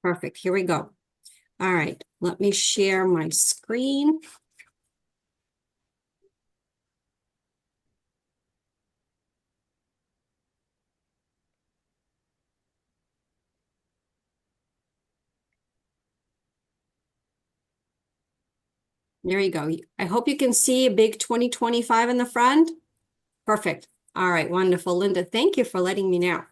Perfect. Here we go. All right. Let me share my screen. There you go. I hope you can see a big 2025 in the front. Perfect. All right, wonderful. Linda, thank you for letting me know.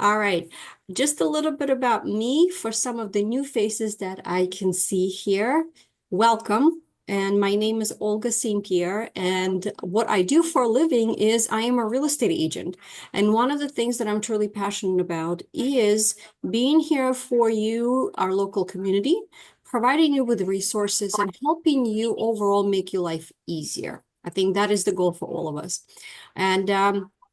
All right, just a little bit about me for some of the new faces that I can see here. Welcome. And my name is Olga St Pierre. And what I do for a living is I am a real estate agent. And one of the things that I'm truly passionate about is being here for you, our local community, providing you with resources and helping you overall make your life easier. I think that is the goal for all of us. And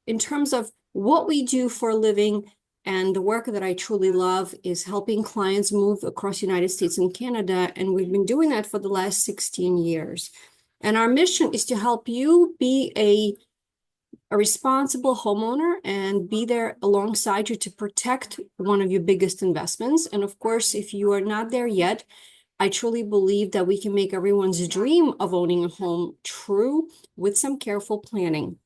in terms of what we do for a living and the work that I truly love is helping clients move across the United States and Canada. And we've been doing that for the last 16 years. And our mission is to help you be a responsible homeowner and be there alongside you to protect one of your biggest investments. And of course, if you are not there yet, I truly believe that we can make everyone's dream of owning a home true with some careful planning.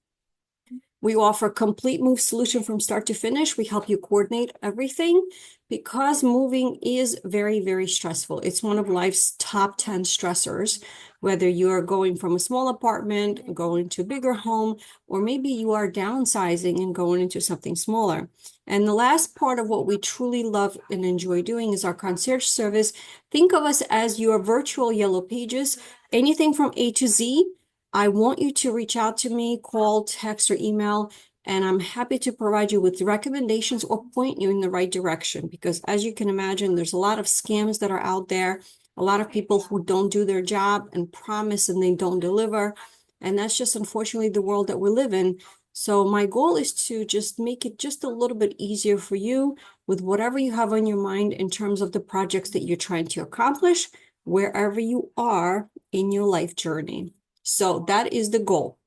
We offer a complete move solution from start to finish. We help you coordinate everything because moving is very, very stressful. It's one of life's top 10 stressors, whether you're going from a small apartment, going to a bigger home, or maybe you are downsizing and going into something smaller. And the last part of what we truly love and enjoy doing is our concierge service. Think of us as your virtual yellow pages, anything from A to Z. I want you to reach out to me, call, text, or email, and I'm happy to provide you with recommendations or point you in the right direction. Because as you can imagine, there's a lot of scams that are out there, a lot of people who don't do their job and promise and they don't deliver. And that's just unfortunately the world that we live in. So my goal is to just make it just a little bit easier for you with whatever you have on your mind in terms of the projects that you're trying to accomplish, wherever you are in your life journey. So that is the goal.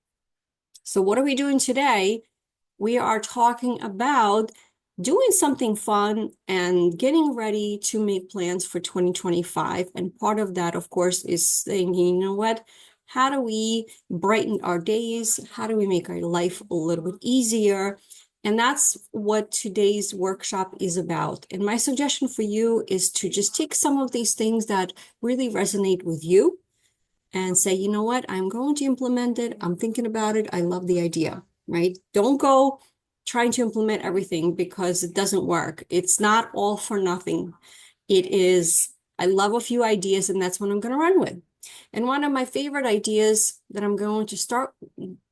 So what are we doing today? We are talking about doing something fun and getting ready to make plans for 2025. And part of that, of course, is saying, you know what? How do we brighten our days? How do we make our life a little bit easier? And that's what today's workshop is about. And my suggestion for you is to just take some of these things that really resonate with you and say, you know what, I'm going to implement it. I'm thinking about it. I love the idea, right? Don't go trying to implement everything because it doesn't work. It's not all for nothing. It is, I love a few ideas and that's what I'm going to run with. And one of my favorite ideas that I'm going to start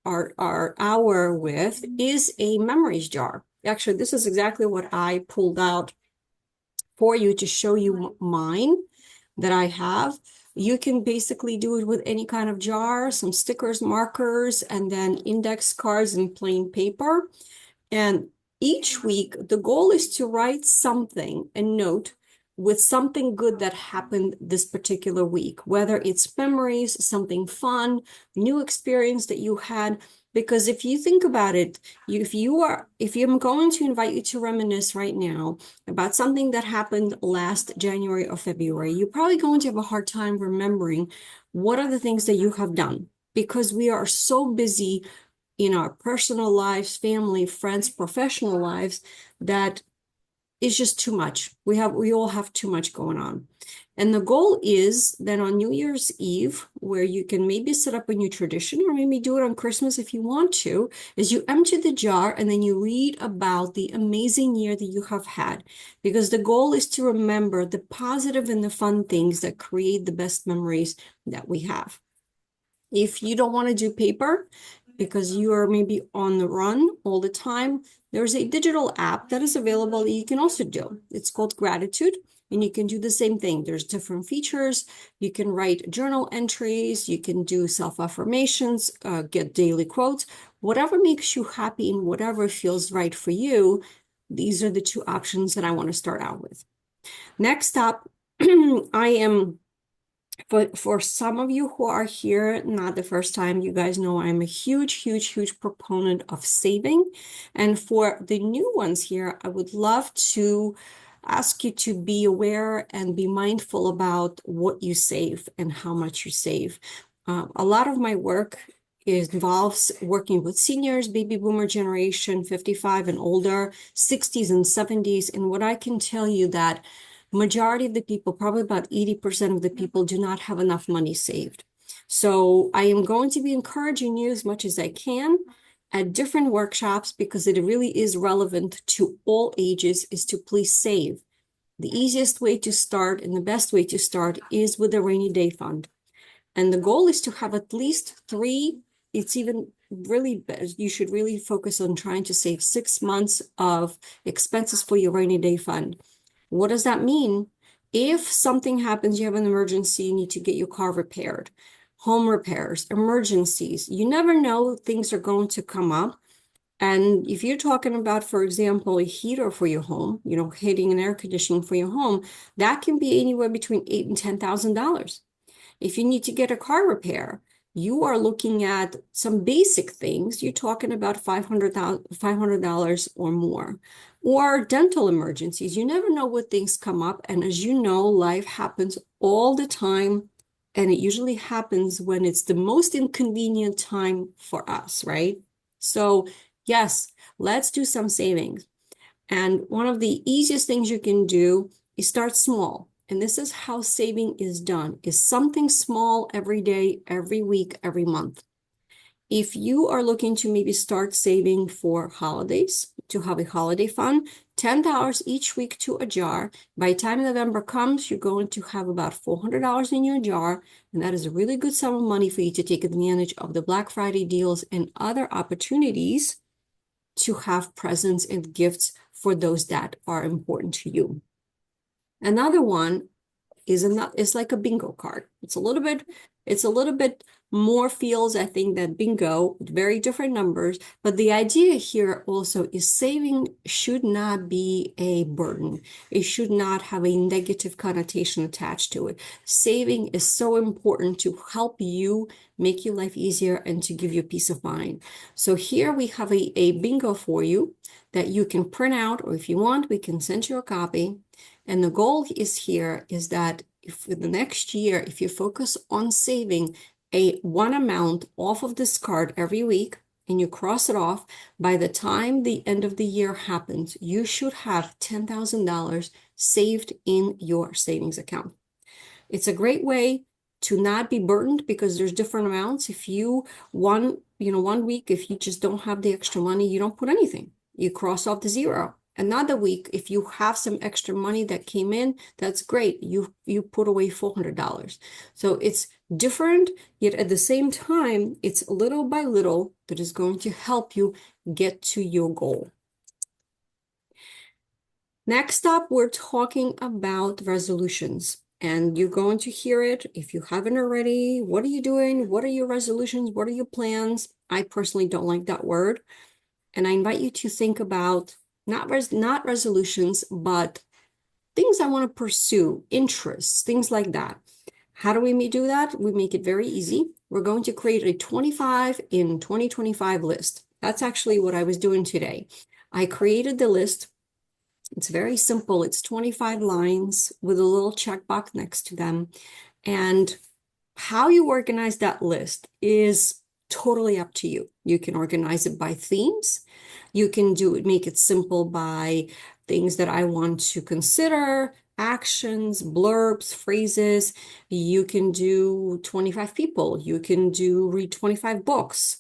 our hour with is a memories jar. Actually, this is exactly what I pulled out for you to show you mine that I have. You can basically do it with any kind of jar, some stickers, markers, and then index cards and plain paper. And each week, the goal is to write something, a note with something good that happened this particular week, whether it's memories, something fun, new experience that you had. Because if you think about it, if I'm going to invite you to reminisce right now about something that happened last January or February, you're probably going to have a hard time remembering what are the things that you have done because we are so busy in our personal lives, family, friends, professional lives, that is just too much. We all have too much going on. And the goal is then on New Year's Eve, where you can maybe set up a new tradition or maybe do it on Christmas if you want to, is you empty the jar and then you read about the amazing year that you have had. Because the goal is to remember the positive and the fun things that create the best memories that we have. If you don't want to do paper because you are maybe on the run all the time, there's a digital app that is available that you can also do. It's called Gratitude, and you can do the same thing. There's different features. You can write journal entries. You can do self-affirmations, get daily quotes, whatever makes you happy and whatever feels right for you. These are the two options that I want to start out with. Next up, I am but for some of you who are here, not the first time, you guys know I'm a huge, huge, huge proponent of saving. And for the new ones here, I would love to ask you to be aware and be mindful about what you save and how much you save. A lot of my work involves working with seniors, baby boomer generation, 55 and older, 60s and 70s. And what I can tell you that majority of the people, probably about 80% of the people, do not have enough money saved. So I am going to be encouraging you as much as I can at different workshops, because it really is relevant to all ages, is to please save. The easiest way to start and the best way to start is with a rainy day fund. And the goal is to have at least 3. It's even really, you should really focus on trying to save 6 months of expenses for your rainy day fund. What does that mean? If something happens, you have an emergency, you need to get your car repaired, home repairs, emergencies, you never know, things are going to come up. And if you're talking about, for example, a heater for your home, heating and air conditioning for your home, that can be anywhere between $8,000 and $10,000. If you need to get a car repair, you are looking at some basic things. You're talking about $500 or more. Or dental emergencies. You never know what things come up. And as you know, life happens all the time. And it usually happens when it's the most inconvenient time for us, right? So yes, let's do some savings. And one of the easiest things you can do is start small. And this is how saving is done, is something small every day, every week, every month. If you are looking to maybe start saving for holidays, to have a holiday fund, $10 each week to a jar. By the time November comes, you're going to have about $400 in your jar. And that is a really good sum of money for you to take advantage of the Black Friday deals and other opportunities to have presents and gifts for those that are important to you. Another one is like a bingo card. It's a little bit more feels, I think, than bingo, very different numbers. But the idea here also is saving should not be a burden. It should not have a negative connotation attached to it. Saving is so important to help you make your life easier and to give you peace of mind. So here we have a bingo for you that you can print out, or if you want, we can send you a copy. And the goal is that for the next year, if you focus on saving one amount off of this card every week and you cross it off, by the time the end of the year happens, you should have $10,000 saved in your savings account. It's a great way to not be burdened, because there's different amounts. If you one week, if you just don't have the extra money, you don't put anything. You cross off the zero. Another week, if you have some extra money that came in, that's great. You put away $400. So it's different, yet at the same time, it's little by little that is going to help you get to your goal. Next up, we're talking about resolutions. And you're going to hear it if you haven't already. What are you doing? What are your resolutions? What are your plans? I personally don't like that word. And I invite you to think about not resolutions, but things I want to pursue, interests, things like that. How do we do that? We make it very easy. We're going to create a 25 in 2025 list. That's actually what I was doing today. I created the list. It's very simple. It's 25 lines with a little checkbox next to them. And how you organize that list is totally up to you. You can organize it by themes. You can make it simple by things that I want to consider, actions, blurbs, phrases. You can do 25 people. You can read 25 books.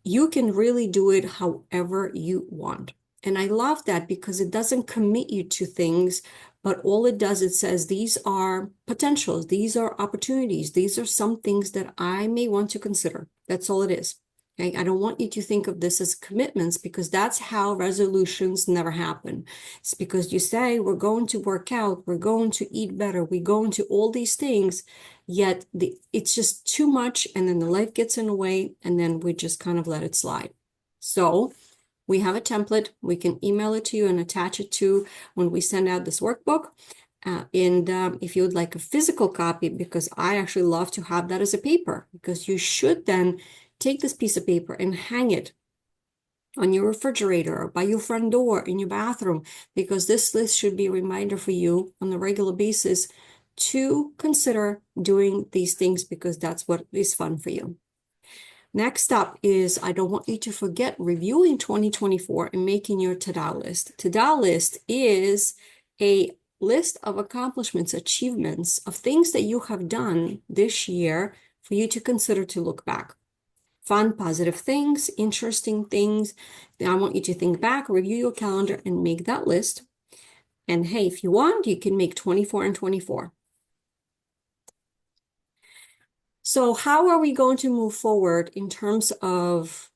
You can really do it however you want. And I love that, because it doesn't commit you to things, but all it does, it says, these are potentials, these are opportunities, these are some things that I may want to consider. That's all it is. Okay? I don't want you to think of this as commitments, because that's how resolutions never happen. It's because you say, we're going to work out, we're going to eat better, we're going to all these things, yet it's just too much, and then the life gets in the way, and then we just kind of let it slide. So we have a template. We can email it to you and attach it to when we send out this workbook. If you would like a physical copy, because I actually love to have that as a paper, because you should then take this piece of paper and hang it on your refrigerator, by your front door, in your bathroom, because this list should be a reminder for you on a regular basis to consider doing these things because that's what is fun for you. Next up is I don't want you to forget reviewing 2024 and making your to-do list. To-do list is a list of accomplishments, achievements, of things that you have done this year for you to consider to look back. Fun, positive things, interesting things. I want you to think back, review your calendar, and make that list. And hey, if you want, you can make 24 and 24. So how are we going to move forward in terms of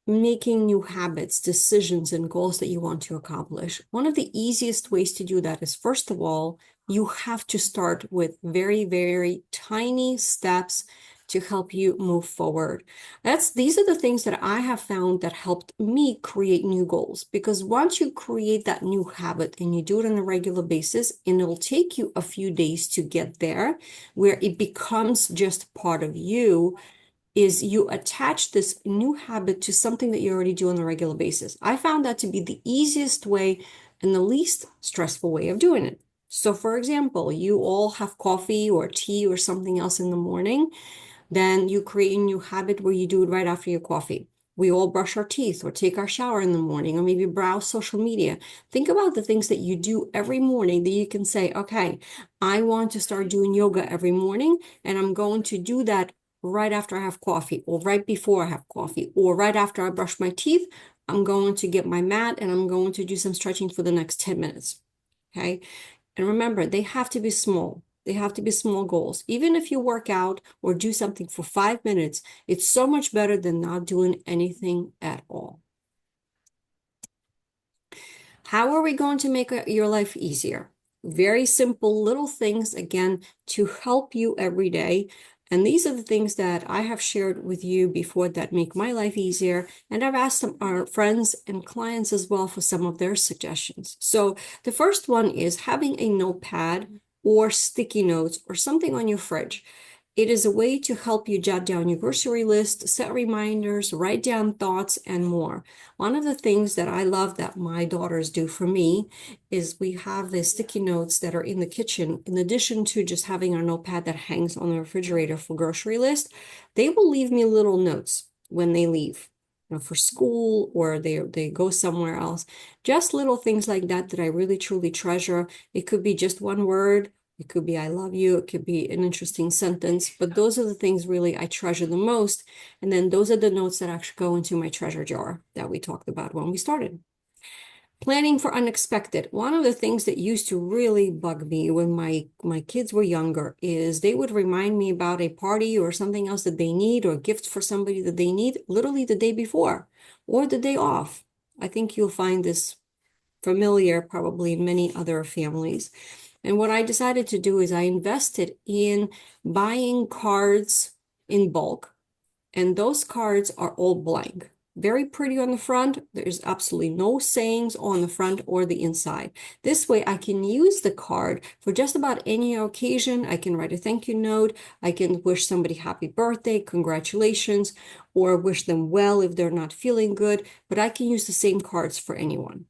making new habits, decisions, and goals that you want to accomplish? One of the easiest ways to do that is, first of all, you have to start with very, very tiny steps to help you move forward. These are the things that I have found that helped me create new goals, because once you create that new habit and you do it on a regular basis, and it'll take you a few days to get there, where it becomes just part of you, is you attach this new habit to something that you already do on a regular basis. I found that to be the easiest way and the least stressful way of doing it. So for example, you all have coffee or tea or something else in the morning, then you create a new habit where you do it right after your coffee. We all brush our teeth or take our shower in the morning, or maybe browse social media. Think about the things that you do every morning that you can say, okay, I want to start doing yoga every morning, and I'm going to do that right after I have coffee, or right before I have coffee, or right after I brush my teeth. I'm going to get my mat and I'm going to do some stretching for the next 10 minutes. Okay. And remember, they have to be small. They have to be small goals. Even if you work out or do something for 5 minutes, it's so much better than not doing anything at all. How are we going to make your life easier? Very simple little things, again, to help you every day. And these are the things that I have shared with you before that make my life easier. And I've asked our friends and clients as well for some of their suggestions. So the first one is having a notepad or sticky notes or something on your fridge. It is a way to help you jot down your grocery list, set reminders, write down thoughts, and more. One of the things that I love that my daughters do for me is we have the sticky notes that are in the kitchen. In addition to just having our notepad that hangs on the refrigerator for grocery list, they will leave me little notes when they leave, for school, or they go somewhere else. Just little things like that that I really truly treasure. It could be just one word. It could be I love you. It could be an interesting sentence. But those are the things really I treasure the most. And then those are the notes that actually go into my treasure jar that we talked about when we started. Planning for unexpected. One of the things that used to really bug me when my kids were younger is they would remind me about a party or something else that they need, or a gift for somebody that they need, literally the day before or the day off. I think you'll find this familiar probably in many other families. And what I decided to do is I invested in buying cards in bulk, and those cards are all blank. Very pretty on the front. There's absolutely no sayings on the front or the inside. This way I can use the card for just about any occasion. I can write a thank you note. I can wish somebody happy birthday, congratulations, or wish them well if they're not feeling good, but I can use the same cards for anyone.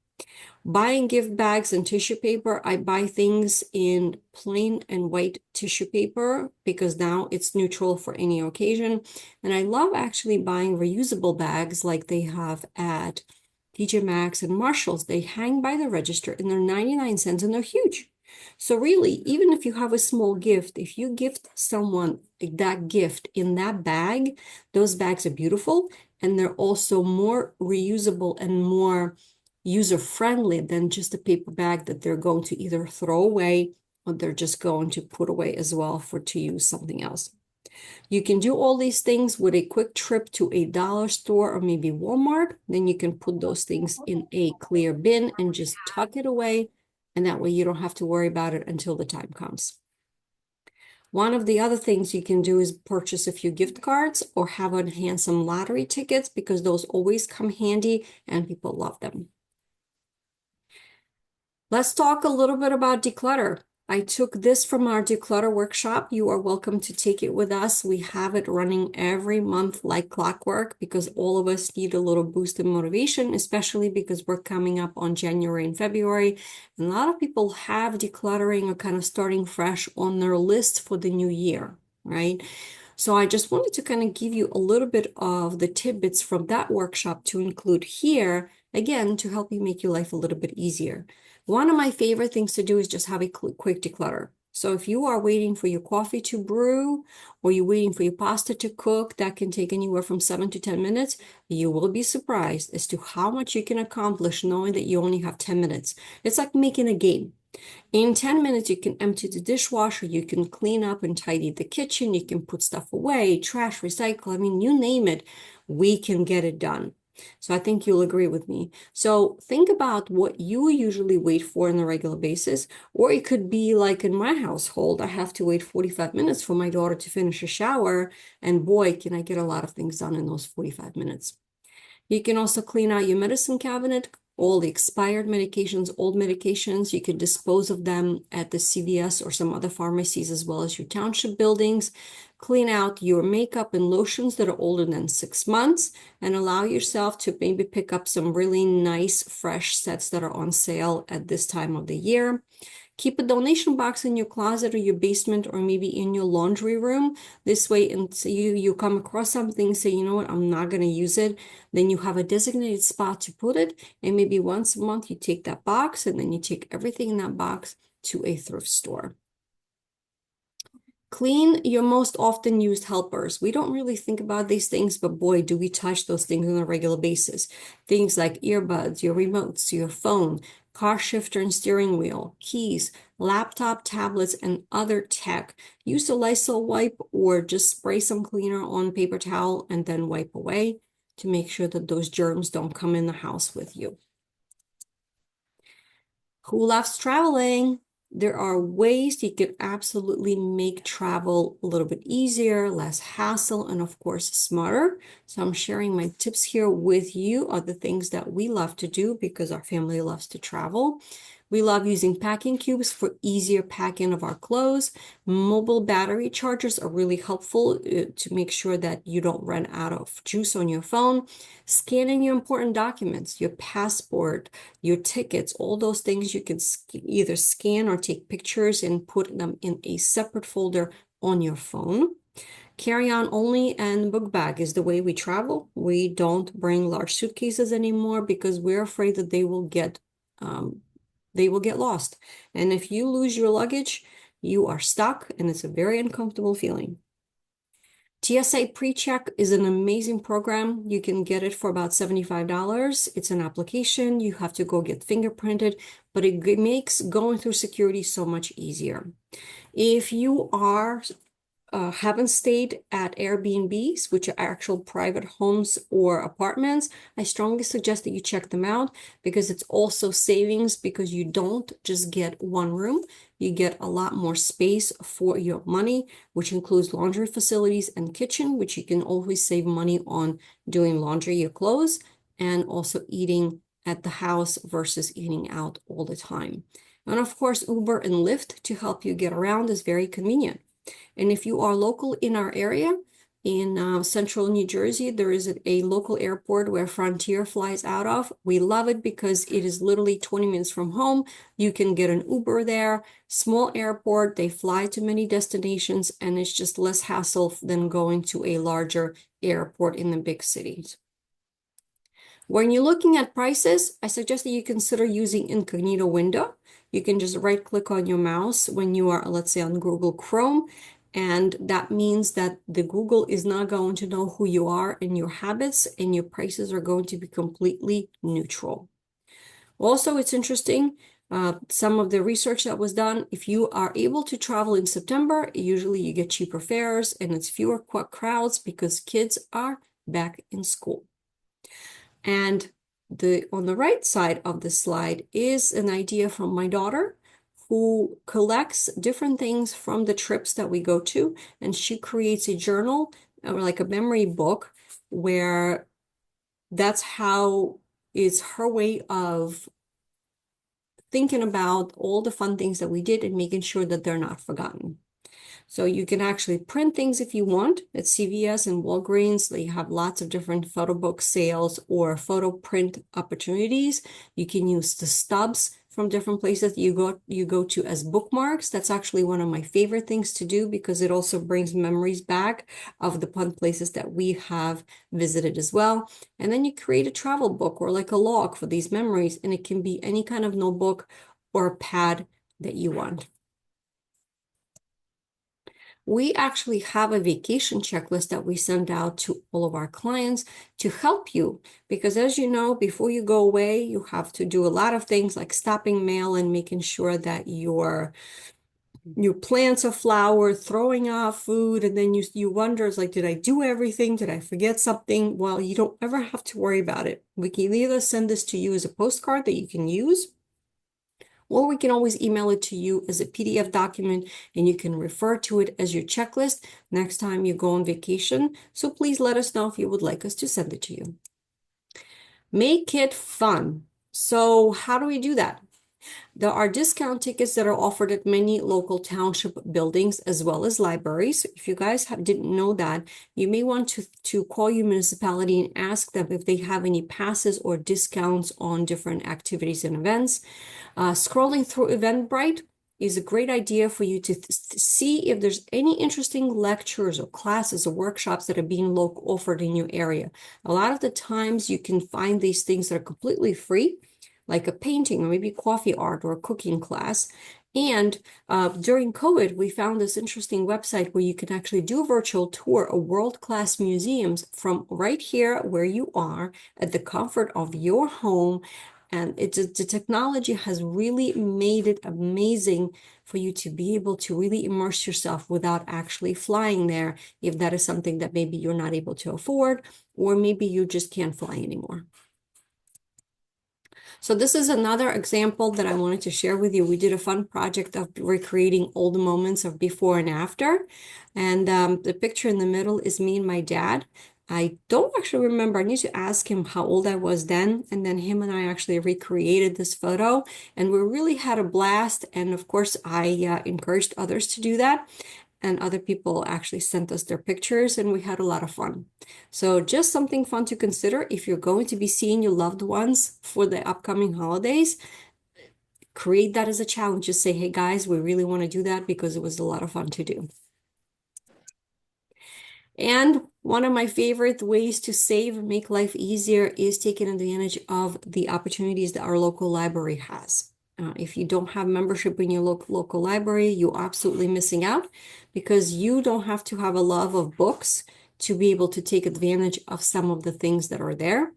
Buying gift bags and tissue paper, I buy things in plain and white tissue paper because now it's neutral for any occasion. And I love actually buying reusable bags like they have at TJ Maxx and Marshalls. They hang by the register and they're 99 cents and they're huge. So really, even if you have a small gift, if you gift someone that gift in that bag, those bags are beautiful and they're also more reusable and more user-friendly than just a paper bag that they're going to either throw away or they're just going to put away as well to use something else. You can do all these things with a quick trip to a dollar store or maybe Walmart. Then you can put those things in a clear bin and just tuck it away. And that way you don't have to worry about it until the time comes. One of the other things you can do is purchase a few gift cards or have on hand some lottery tickets, because those always come handy and people love them. Let's talk a little bit about declutter. I took this from our declutter workshop. You are welcome to take it with us. We have it running every month like clockwork because all of us need a little boost in motivation, especially because we're coming up on January and February. And a lot of people have decluttering or kind of starting fresh on their list for the new year, right? So I just wanted to kind of give you a little bit of the tidbits from that workshop to include here, again, to help you make your life a little bit easier. One of my favorite things to do is just have a quick declutter. So if you are waiting for your coffee to brew or you're waiting for your pasta to cook, that can take anywhere from 7 to 10 minutes. You will be surprised as to how much you can accomplish knowing that you only have 10 minutes. It's like making a game. In 10 minutes, you can empty the dishwasher, you can clean up and tidy the kitchen, you can put stuff away, trash, recycle. I mean, you name it, we can get it done. So I think you'll agree with me. So think about what you usually wait for on a regular basis, or it could be like in my household, I have to wait 45 minutes for my daughter to finish a shower, and boy, can I get a lot of things done in those 45 minutes. You can also clean out your medicine cabinet, all the expired medications, old medications. You can dispose of them at the CVS or some other pharmacies as well as your township buildings. Clean out your makeup and lotions that are older than 6 months and allow yourself to maybe pick up some really nice fresh sets that are on sale at this time of the year. Keep a donation box in your closet or your basement or maybe in your laundry room. This way, and so you come across something, say, you know what, I'm not going to use it. Then you have a designated spot to put it. And maybe once a month you take that box and then you take everything in that box to a thrift store. Clean your most often used helpers. We don't really think about these things, but boy, do we touch those things on a regular basis. Things like earbuds, your remotes, your phone, car shifter and steering wheel, keys, laptop, tablets, and other tech. Use a Lysol wipe or just spray some cleaner on paper towel and then wipe away to make sure that those germs don't come in the house with you. Who loves traveling? There are ways you can absolutely make travel a little bit easier, less hassle, and of course, smarter. So I'm sharing my tips here with you are the things that we love to do because our family loves to travel. We love using packing cubes for easier packing of our clothes. Mobile battery chargers are really helpful to make sure that you don't run out of juice on your phone. Scanning your important documents, your passport, your tickets, all those things you can either scan or take pictures and put them in a separate folder on your phone. Carry on only and book bag is the way we travel. We don't bring large suitcases anymore because we're afraid that they will get lost. And if you lose your luggage, you are stuck and it's a very uncomfortable feeling. TSA PreCheck is an amazing program. You can get it for about $75. It's an application. You have to go get fingerprinted, but it makes going through security so much easier. If you haven't stayed at Airbnbs, which are actual private homes or apartments, I strongly suggest that you check them out because it's also savings because you don't just get one room. You get a lot more space for your money, which includes laundry facilities and kitchen, which you can always save money on doing laundry, your clothes, and also eating at the house versus eating out all the time. And of course, Uber and Lyft to help you get around is very convenient. And if you are local in our area, in central New Jersey, there is a local airport where Frontier flies out of. We love it because it is literally 20 minutes from home. You can get an Uber there. Small airport, they fly to many destinations, and it's just less hassle than going to a larger airport in the big cities. When you're looking at prices, I suggest that you consider using incognito window. You can just right click on your mouse when you are, let's say, on Google Chrome. And that means that the Google is not going to know who you are and your habits, and your prices are going to be completely neutral. Also, it's interesting, some of the research that was done, if you are able to travel in September, usually you get cheaper fares and it's fewer crowds because kids are back in school. And on the right side of the slide is an idea from my daughter who collects different things from the trips that we go to, and she creates a journal or like a memory book where that's how it's her way of thinking about all the fun things that we did and making sure that they're not forgotten. So you can actually print things if you want at CVS and Walgreens. They have lots of different photo book sales or photo print opportunities. You can use the stubs from different places you go to as bookmarks. That's actually one of my favorite things to do because it also brings memories back of the fun places that we have visited as well. And then you create a travel book or like a log for these memories, and it can be any kind of notebook or pad that you want. We actually have a vacation checklist that we send out to all of our clients to help you. Because as you know, before you go away, you have to do a lot of things like stopping mail and making sure that your plants are flowered, throwing out food, and then you wonder, it's like, did I do everything? Did I forget something? Well, you don't ever have to worry about it. We can either send this to you as a postcard that you can use, or we can always email it to you as a PDF document and you can refer to it as your checklist next time you go on vacation. So please let us know if you would like us to send it to you. Make it fun. So how do we do that? There are discount tickets that are offered at many local township buildings as well as libraries. If you guys didn't know that, you may want to call your municipality and ask them if they have any passes or discounts on different activities and events. Scrolling through Eventbrite is a great idea for you to see if there's any interesting lectures or classes or workshops that are being offered in your area. A lot of the times you can find these things that are completely free, like a painting or maybe coffee art or a cooking class. And during COVID, we found this interesting website where you can actually do a virtual tour of world-class museums from right here where you are at the comfort of your home. And the technology has really made it amazing for you to be able to really immerse yourself without actually flying there, if that is something that maybe you're not able to afford, or maybe you just can't fly anymore. So this is another example that I wanted to share with you. We did a fun project of recreating old moments of before and after. And the picture in the middle is me and my dad. I don't actually remember. I need to ask him how old I was then. And then him and I actually recreated this photo. And we really had a blast. And of course, I encouraged others to do that. And other people actually sent us their pictures and we had a lot of fun. So just something fun to consider if you're going to be seeing your loved ones for the upcoming holidays. Create that as a challenge. Just say, hey guys, we really want to do that because it was a lot of fun to do. And one of my favorite ways to save and make life easier is taking advantage of the opportunities that our local library has. If you don't have membership in your local library, you're absolutely missing out because you don't have to have a love of books to be able to take advantage of some of the things that are there.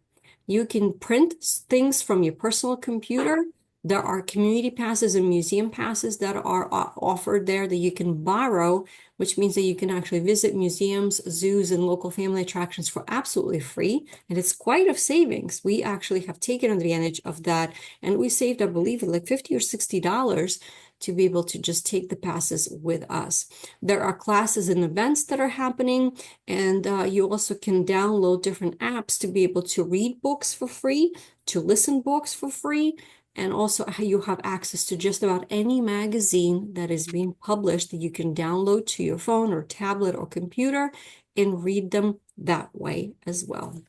You can print things from your personal computer. There are community passes and museum passes that are offered there that you can borrow, which means that you can actually visit museums, zoos, and local family attractions for absolutely free. And it's quite a savings. We actually have taken advantage of that. And we saved, I believe, like $50 or $60 to be able to just take the passes with us. There are classes and events that are happening. And you also can download different apps to be able to read books for free, to listen books for free. And also you have access to just about any magazine that is being published that you can download to your phone or tablet or computer and read them that way as well.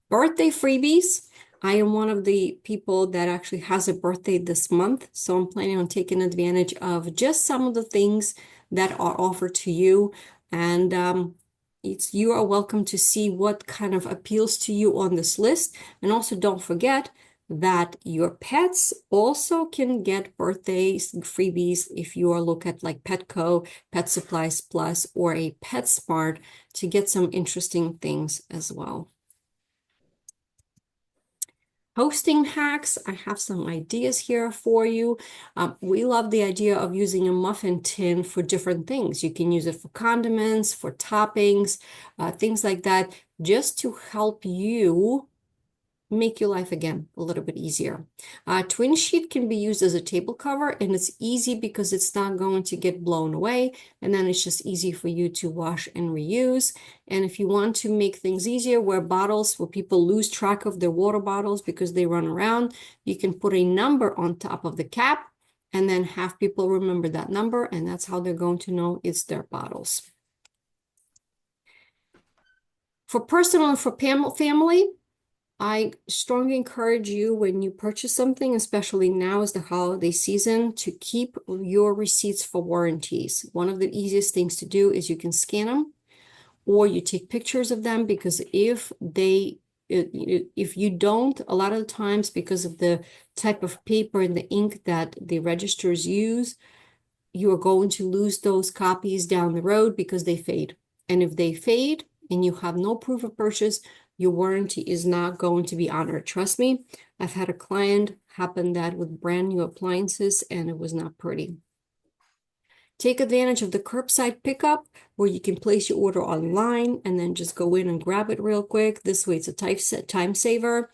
Birthday freebies. I am one of the people that actually has a birthday this month. So I'm planning on taking advantage of just some of the things that are offered to you. And you are welcome to see what kind of appeals to you on this list. And also don't forget that your pets also can get birthdays freebies if you are look at like Petco, Pet Supplies Plus, or a PetSmart to get some interesting things as well. Hosting hacks, I have some ideas here for you. We love the idea of using a muffin tin for different things. You can use it for condiments, for toppings, things like that, just to help you make your life again a little bit easier. Twin sheet can be used as a table cover, and it's easy because it's not going to get blown away, and then it's just easy for you to wash and reuse. And if you want to make things easier, where people lose track of their water bottles because they run around, you can put a number on top of the cap and then have people remember that number, and that's how they're going to know it's their bottles. For personal and for family, I strongly encourage you when you purchase something, especially now is the holiday season, to keep your receipts for warranties. One of the easiest things to do is you can scan them or you take pictures of them, because if you don't, a lot of the times because of the type of paper and the ink that the registers use, you are going to lose those copies down the road because they fade. And if they fade and you have no proof of purchase, your warranty is not going to be honored. Trust me, I've had a client happen that with brand new appliances, and it was not pretty. Take advantage of the curbside pickup, where you can place your order online and then just go in and grab it real quick. This way it's a time saver.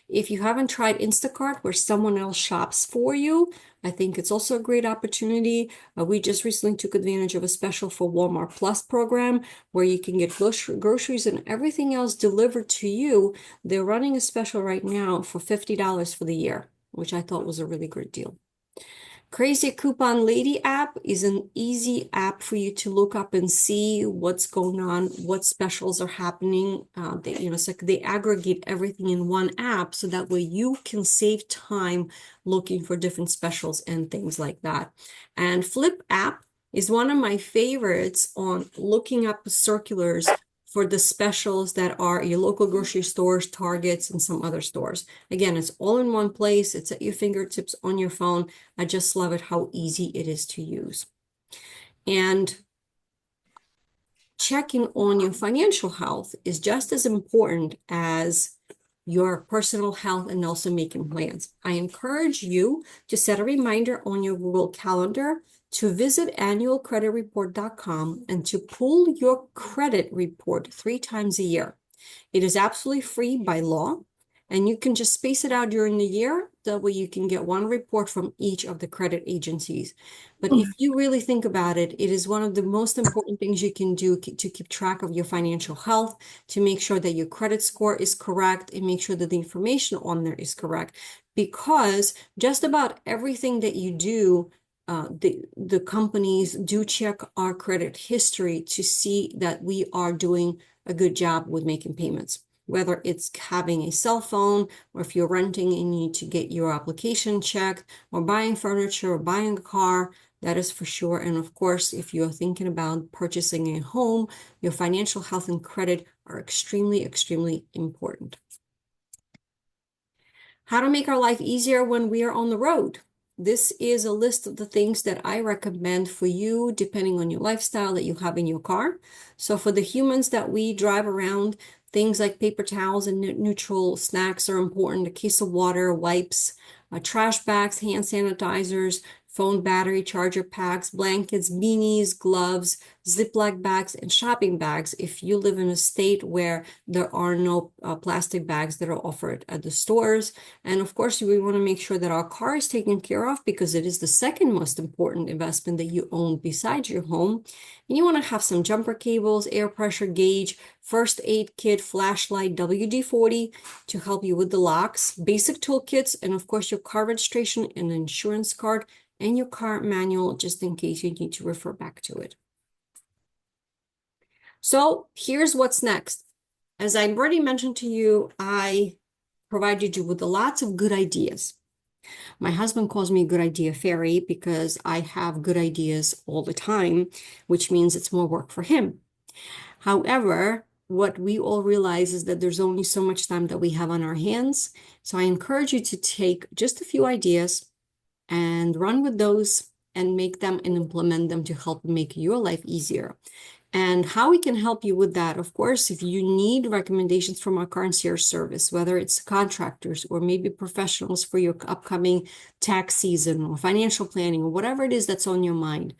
If you haven't tried Instacart, where someone else shops for you, I think it's also a great opportunity. We just recently took advantage of a special for Walmart Plus program, where you can get groceries and everything else delivered to you. They're running a special right now for $50 for the year, which I thought was a really great deal. Crazy Coupon Lady app is an easy app for you to look up and see what's going on, what specials are happening. It's like they aggregate everything in one app, so that way you can save time looking for different specials and things like that. And Flip app is one of my favorites on looking up circulars for the specials that are your local grocery stores, Targets, and some other stores. Again, it's all in one place. It's at your fingertips on your phone. I just love it how easy it is to use. And checking on your financial health is just as important as your personal health and also making plans. I encourage you to set a reminder on your Google Calendar to visit annualcreditreport.com and to pull your credit report 3 times a year. It is absolutely free by law, and you can just space it out during the year. That way you can get one report from each of the credit agencies. But if you really think about it, it is one of the most important things you can do to keep track of your financial health, to make sure that your credit score is correct and make sure that the information on there is correct. Because just about everything that you do, the companies do check our credit history to see that we are doing a good job with making payments. Whether it's having a cell phone, or if you're renting and you need to get your application checked, or buying furniture or buying a car, that is for sure. And of course, if you're thinking about purchasing a home, your financial health and credit are extremely, extremely important. How to make our life easier when we are on the road. This is a list of the things that I recommend for you, depending on your lifestyle that you have in your car. So for the humans that we drive around, things like paper towels and neutral snacks are important. A case of water, wipes, trash bags, hand sanitizers, phone battery charger packs, blankets, beanies, gloves, Ziploc bags, and shopping bags if you live in a state where there are no plastic bags that are offered at the stores. And of course, we want to make sure that our car is taken care of, because it is the second most important investment that you own besides your home. And you want to have some jumper cables, air pressure gauge, first aid kit, flashlight, WD-40 to help you with the locks, basic toolkits, and of course your car registration and insurance card, and your car manual, just in case you need to refer back to it. So here's what's next. As I already mentioned to you, I provided you with lots of good ideas. My husband calls me a good idea fairy because I have good ideas all the time, which means it's more work for him. However, what we all realize is that there's only so much time that we have on our hands. So I encourage you to take just a few ideas and run with those and make them and implement them to help make your life easier. And how we can help you with that, of course, if you need recommendations from our concierge service, whether it's contractors or maybe professionals for your upcoming tax season or financial planning or whatever it is that's on your mind,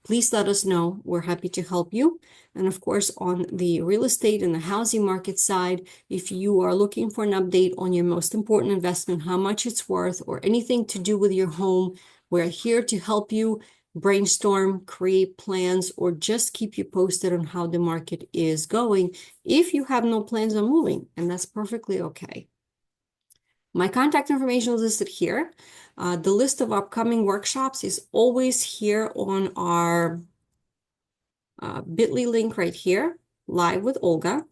please let us know. We're happy to help you. And of course, on the real estate and the housing market side, if you are looking for an update on your most important investment, how much it's worth, or anything to do with your home, we're here to help you brainstorm, create plans, or just keep you posted on how the market is going if you have no plans on moving, and that's perfectly okay. My contact information is listed here. The list of upcoming workshops is always here on our bit.ly link right here, Live with Olga.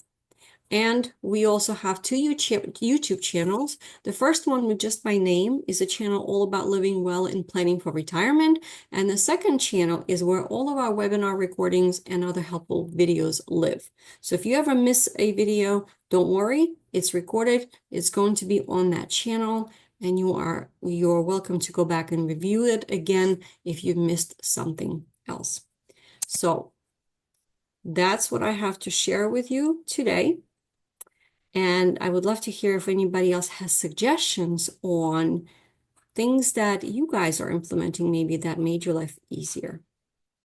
And we also have two YouTube channels. The first one with just my name is a channel all about living well and planning for retirement. And the second channel is where all of our webinar recordings and other helpful videos live. So if you ever miss a video, don't worry, it's recorded. It's going to be on that channel, and you're welcome to go back and review it again if you missed something else. So that's what I have to share with you today. And I would love to hear if anybody else has suggestions on things that you guys are implementing maybe that made your life easier.